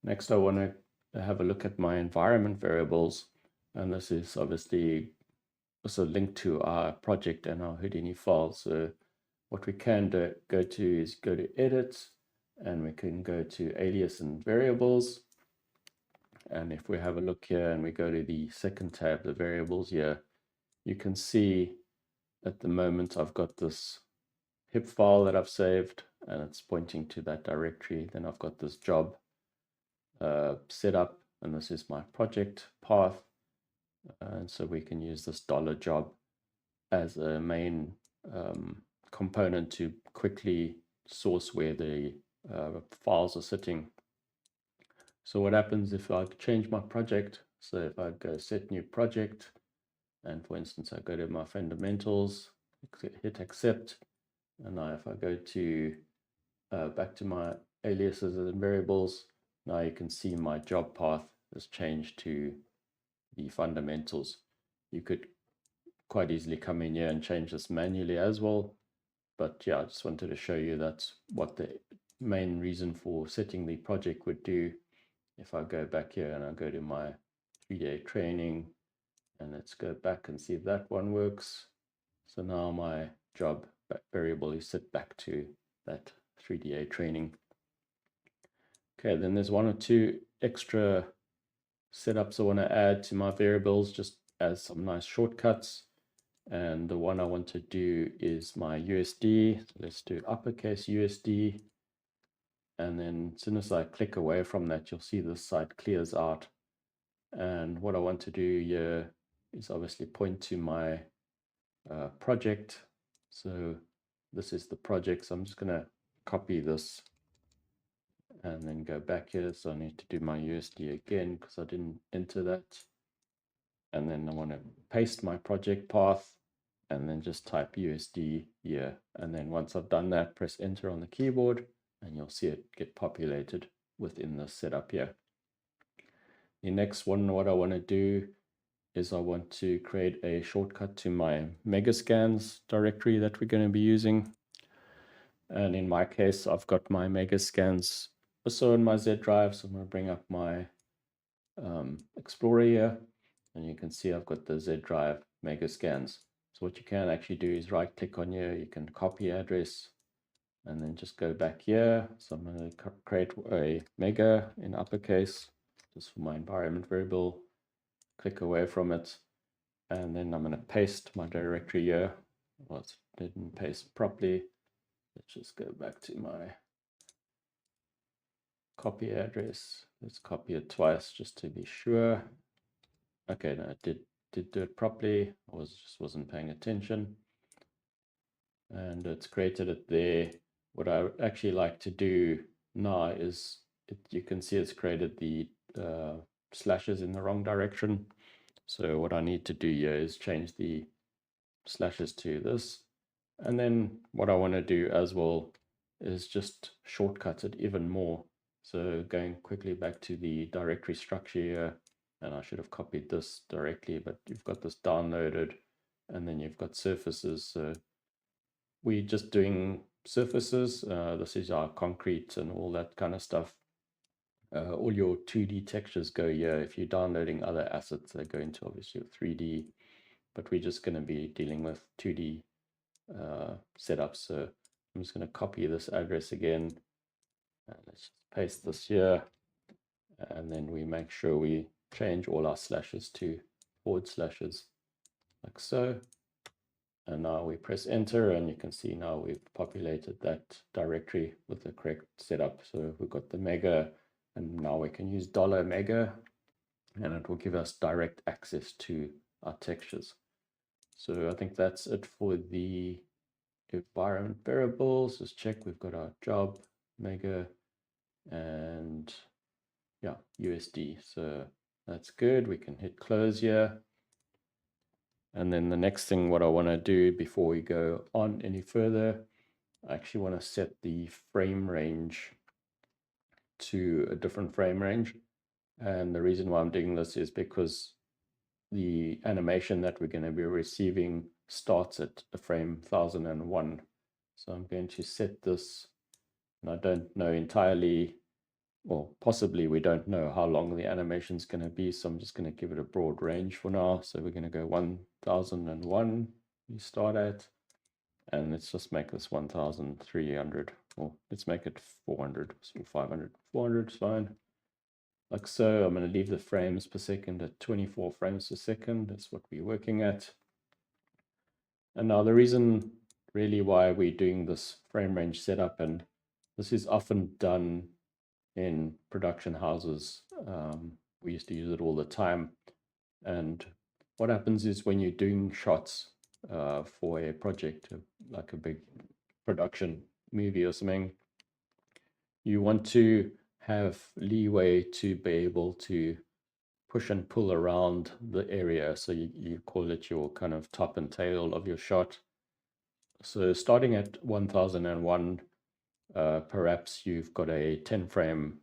Next, I want to have a look at my environment variables. And this is obviously also linked to our project and our Houdini file. So what we can go to is go to edit, and we can go to alias and variables. And if we have a look here and we go to the second tab, the variables here, you can see at the moment I've got this HIP file that I've saved, and it's pointing to that directory. Then I've got this job set up, and this is my project path. And so we can use this $job as a main component to quickly source where the files are sitting. So what happens if I change my project? So if I go set new project, and for instance, I go to my fundamentals, hit accept, and now if I go to back to my aliases and variables, now you can see my job path has changed to the fundamentals. You could quite easily come in here and change this manually as well. But yeah, I just wanted to show you that's what the main reason for setting the project would do. If I go back here and I go to my 3-day training, and let's go back and see if that one works. So now my job variable is set back to that 3DA training. Okay, then there's one or two extra setups I want to add to my variables just as some nice shortcuts. And the one I want to do is my USD. So let's do uppercase USD. And then as soon as I click away from that, you'll see this site clears out. And what I want to do here is obviously point to my project. So this is the project. So I'm just going to copy this and then go back here. So I need to do my USD again because I didn't enter that. And then I want to paste my project path and then just type USD here. And then once I've done that, press enter on the keyboard and you'll see it get populated within the setup here. The next one, what I want to do is I want to create a shortcut to my Megascans directory that we're going to be using. And in my case, I've got my Megascans also in my Z drive. So I'm going to bring up my Explorer here, and you can see I've got the Z drive Megascans. So what you can actually do is right click on here, you can copy address, and then just go back here. So I'm going to create a mega in uppercase, just for my environment variable, click away from it, and then I'm going to paste my directory here. Well, it didn't paste properly. Let's just go back to my copy address. Let's copy it twice just to be sure. Okay, no, it did do it properly. I just wasn't paying attention. And it's created it there. What I actually like to do now is you can see it's created the slashes in the wrong direction. So what I need to do here is change the slashes to this. And then what I want to do as well is just shortcut it even more. So going quickly back to the directory structure here, and I should have copied this directly, but you've got this downloaded, and then you've got surfaces. So we're just doing surfaces. This is our concrete and all that kind of stuff. All your 2D textures go here. If you're downloading other assets, they go into obviously your 3D, but we're just going to be dealing with 2D setup. So I'm just going to copy this address again. Let's just paste this here. And then we make sure we change all our slashes to forward slashes like so. And now we press enter, and you can see now we've populated that directory with the correct setup. So we've got the mega, and now we can use $mega, and it will give us direct access to our textures. So I think that's it for the environment variables. Just check we've got our job, mega, and yeah, USD. So that's good. We can hit close here. And then the next thing what I want to do before we go on any further, I actually want to set the frame range to a different frame range. And the reason why I'm doing this is because the animation that we're going to be receiving starts at a frame 1001. So I'm going to set this, and I don't know entirely or possibly we don't know how long the animation is going to be, so I'm just going to give it a broad range for now. So we're going to go 1001 you start at, and let's just make this 1300, or let's make it 400 or 500. 400 is fine, like so. I'm going to leave the frames per second at 24 frames per second. That's what we're working at. And now the reason really why we're doing this frame range setup, and this is often done in production houses. We used to use it all the time. And what happens is when you're doing shots for a project, like a big production movie or something, you want to have leeway to be able to push and pull around the area. So you call it your kind of top and tail of your shot. So starting at 1001, perhaps you've got a 10 frame,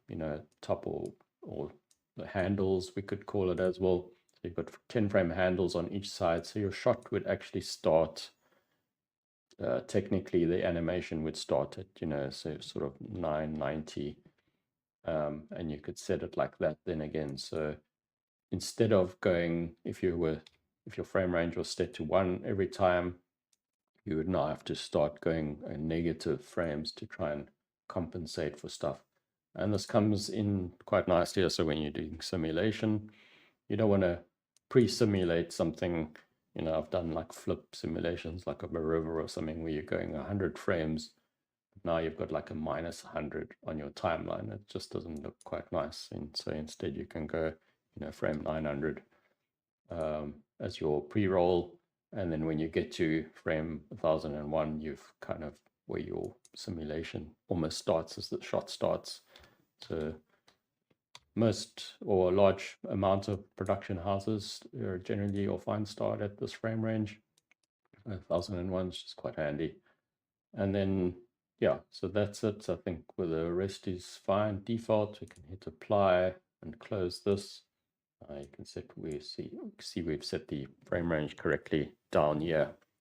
top or the handles, we could call it as well. So you've got 10 frame handles on each side. So your shot would actually start, technically the animation would start at, so sort of 990. And you could set it like that then again. So instead of going, if your frame range was set to 1 every time, you would now have to start going negative frames to try and compensate for stuff. And this comes in quite nicely also when you're doing simulation. You don't want to pre-simulate something. I've done like flip simulations, like of a river or something, where you're going 100 frames. Now you've got like a minus 100 on your timeline. It just doesn't look quite nice. And so instead you can go, frame 900 as your pre-roll. And then when you get to frame 1001, you've kind of where your simulation almost starts as the shot starts. So most or a large amount of production houses are generally you'll find start at this frame range. 1001 is just quite handy. And then, yeah, so that's it. I think with the rest is fine. Default, we can hit apply and close this. You can see we've set the frame range correctly down here.